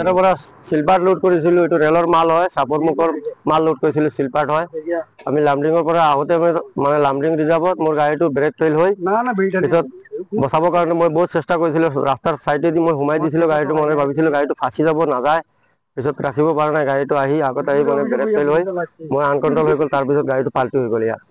ইয়াৰ পৰা শিলপাট লোড কৰিছিলো, এইটো ৰেলৰ মাল হয়, চাপৰ মুখৰ মাল লোড কৰিছিলো, শিলপাট হয়। আমি লামডিঙৰ পৰা আহোতে মানে লামডিং ৰিজাৰ্ভত মোৰ গাড়ীটো ব্ৰেক ফেইল হৈ পিছত বচাবৰ কাৰণে মই বহুত চেষ্টা কৰিছিলো, ৰাস্তাৰ চাইডেদি মই সোমাই দিছিলো গাড়ীটো, মই ভাবিছিলো গাড়ীটো ফাঁচি যাব নাযায়, পিছত ৰাখিব পৰা নাই, গাড়ীটো আহি আগত আহি মানে ব্ৰেক ফেইল হৈ মই আনকণ্ট্ৰল হৈ গ'ল, তাৰপিছত গাড়ীটো পাল্টি হৈ গ'ল ইয়াত।